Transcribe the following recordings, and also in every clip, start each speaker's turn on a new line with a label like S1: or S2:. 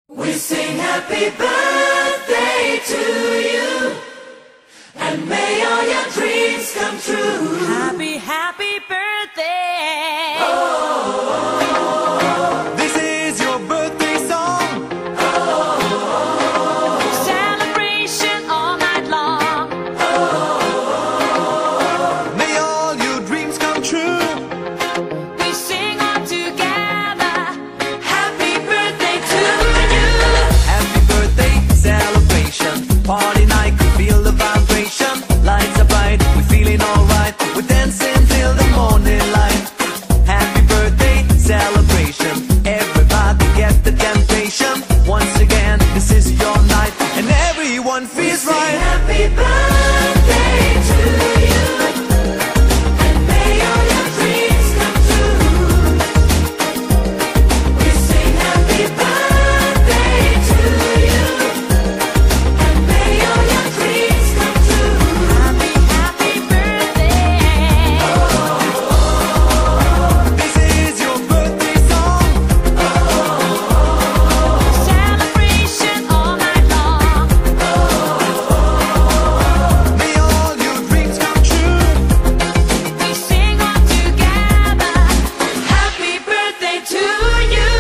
S1: We sing happy birthday to you, and may all your dreams come true.
S2: Happy, happy birthday.
S1: Oh,
S3: this is your birthday song.
S1: Oh,
S2: celebration all night long.
S1: Oh,
S3: may all your dreams come true.
S2: We sing all together.
S1: happy birthday to you.
S3: Happy birthday celebration, party night, feel the vibration. Lights are bright, we're feeling alright. We're dancing till the morning light. Happy birthday celebration, everybody get the temptation. Once again, this is your night, and everyone feels
S1: Sing
S3: right.
S1: happy birthday to you, and may all your dreams come true. We sing happy birthday to you, and may all your dreams come true.
S2: Happy, happy birthday.
S3: This is your birthday song.
S2: Celebration all night long.
S3: May all your dreams come true.
S2: We sing all together.
S1: Happy birthday to you.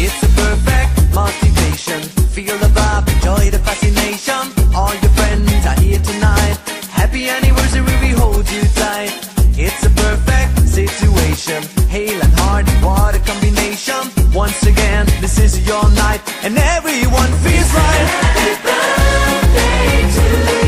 S3: It's a perfect motivation. Feel the vibe, enjoy the fascination. All your friends are here tonight. Happy anniversary, we hold you tight. It's a perfect situation. Hale and hard, what a combination. Once again, this is your night, and everyone feels right.
S1: Happy birthday to you.